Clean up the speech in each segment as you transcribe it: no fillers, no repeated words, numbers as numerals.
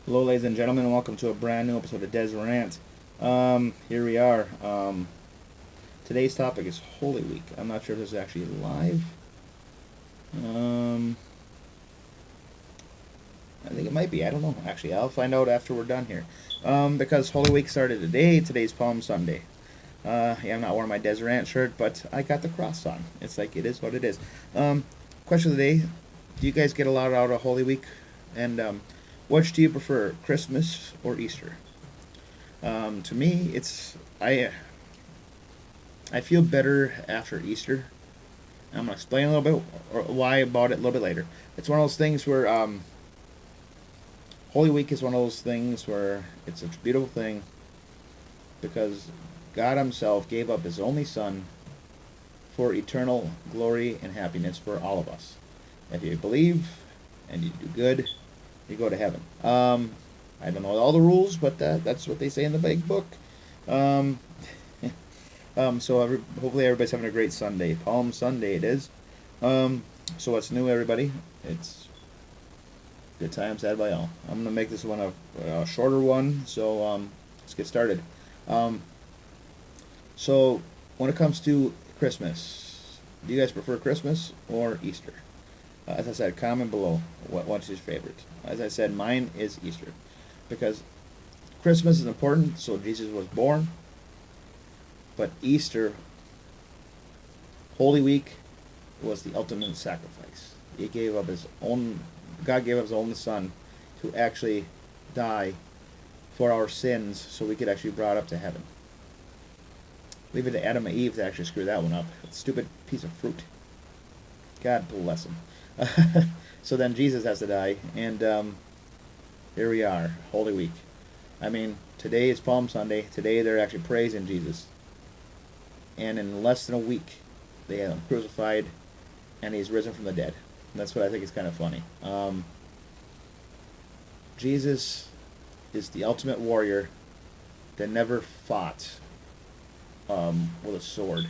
Hello, ladies and gentlemen, and welcome to a brand new episode of Rant. Here we are. Today's topic is Holy Week. I'm not sure if this is actually live. I think it might be. I don't know. Actually, I'll find out after we're done here. Because Holy Week started today. Today's Palm Sunday. Yeah, I'm not wearing my Rant shirt, but I got the cross on. It's like it is what it is. Question of the day: do you guys get a lot out of Holy Week? And which do you prefer, Christmas or Easter? To me, I feel better after Easter. I'm gonna explain a little bit or why about it a little bit later. It's one of those things where Holy Week is one of those things where it's a beautiful thing because God Himself gave up His only Son for eternal glory and happiness for all of us. If you believe and you do good, you go to heaven. I don't know all the rules, but that's what they say in the big book. Um, hopefully everybody's having a great Sunday. Palm Sunday it is. So what's new, everybody? It's good times had by all. I'm gonna make this one a shorter one, so let's get started. Um, so when it comes to Christmas, do you guys prefer Christmas or Easter? As I said, comment below what's your favorite. As I said, mine is Easter because Christmas is important, so Jesus was born. But Easter, Holy Week, was the ultimate sacrifice. He gave up His own. God gave up His only Son to actually die for our sins, so we could actually be brought up to heaven. Leave it to Adam and Eve to actually screw that one up. Stupid piece of fruit. God bless them. So then Jesus has to die, and here we are, Holy Week. I mean, today is Palm Sunday. Today they're actually praising Jesus. And in less than a week, they have Him crucified, and He's risen from the dead. And that's what I think is kind of funny. Jesus is the ultimate warrior that never fought with a sword.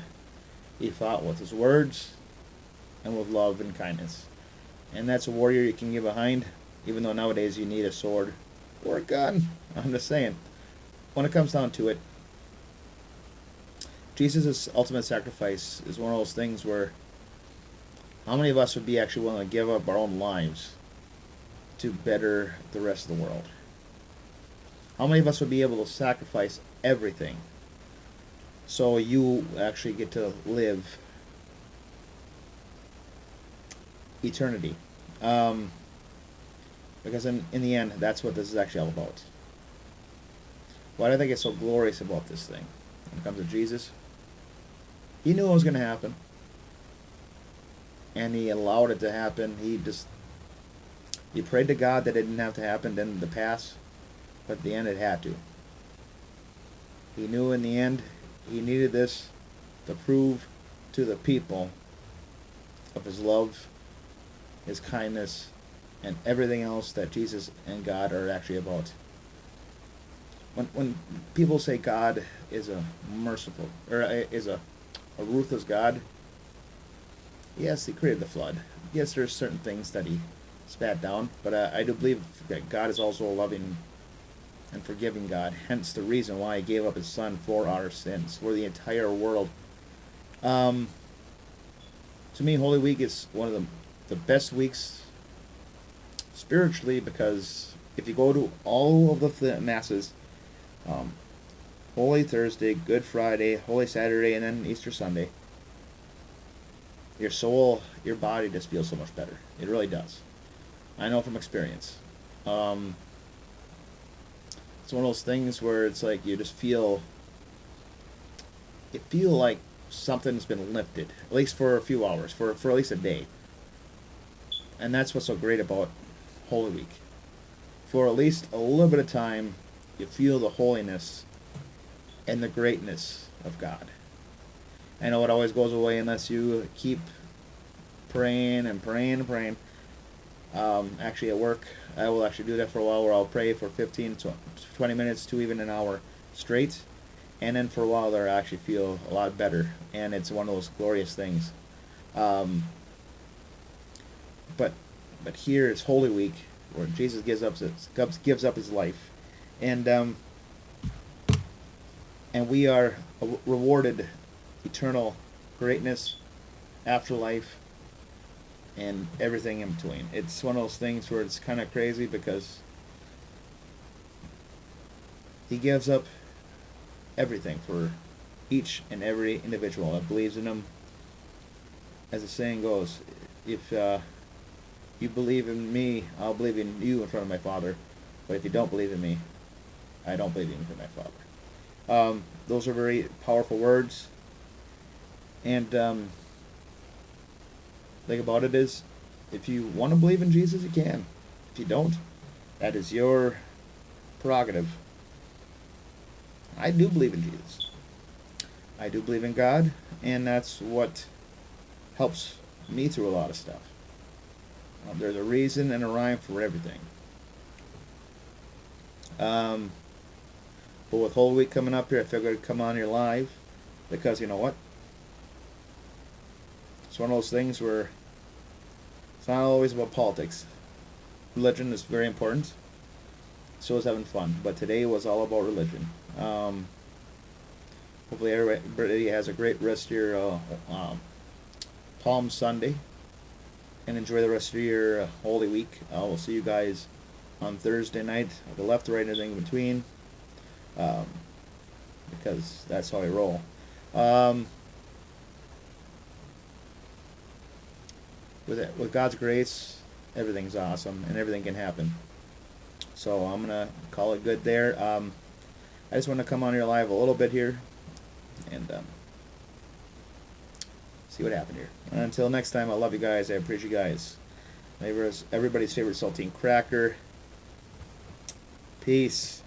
He fought with His words and with love and kindness. And that's a warrior you can get behind, even though nowadays you need a sword or a gun. I'm just saying. When it comes down to it, Jesus' ultimate sacrifice is one of those things where how many of us would be actually willing to give up our own lives to better the rest of the world? How many of us would be able to sacrifice everything so you actually get to live eternity? Because in the end, that's what this is actually all about. Why do I think it's so glorious about this thing? When it comes to Jesus, He knew it was going to happen, and He allowed it to happen. He prayed to God that it didn't have to happen in the past, but at the end it had to. He knew in the end He needed this to prove to the people of His love, His kindness, and everything else that Jesus and God are actually about. When people say God is a merciful, or is a ruthless God, yes, He created the flood. Yes, there's certain things that He spat down, but I do believe that God is also a loving and forgiving God. Hence the reason why He gave up His Son for our sins, for the entire world. To me, Holy Week is one of the best weeks spiritually, because if you go to all of the masses, Holy Thursday, Good Friday, Holy Saturday, and then Easter Sunday, your soul, your body just feels so much better. It really does. I know from experience. It's one of those things where it's like you just feel like something's been lifted, at least for a few hours, for at least a day. And that's what's so great about Holy Week. For at least a little bit of time, you feel the holiness and the greatness of God. I know it always goes away unless you keep praying and praying and praying. Actually, at work, I will actually do that for a while, where I'll pray for 15 to 20 minutes to even an hour straight. And then for a while there, I actually feel a lot better. And it's one of those glorious things. But here it's Holy Week, where Jesus gives up his life, and we are rewarded eternal greatness, afterlife, and everything in between. It's one of those things where it's kind of crazy because he gives up everything for each and every individual that believes in him. As the saying goes, if you believe in me, I'll believe in you in front of my Father. But if you don't believe in me, I don't believe in you in front of my Father. Those are very powerful words. And the thing about it is, if you want to believe in Jesus, you can. If you don't, that is your prerogative. I do believe in Jesus. I do believe in God, and that's what helps me through a lot of stuff. There's a reason and a rhyme for everything. But with Holy Week coming up here, I figured I'd come on here live because you know what? It's one of those things where it's not always about politics. Religion is very important. So is having fun. But today was all about religion. Hopefully everybody has a great rest of your Palm Sunday. And enjoy the rest of your Holy Week. We'll see you guys on Thursday night. The left, right, and everything in between. Because that's how I roll. With God's grace, everything's awesome and everything can happen. So I'm gonna call it good there. I just want to come on here live a little bit here and see what happened here. Until next time, I love you guys. I appreciate you guys. Everybody's favorite saltine cracker. Peace.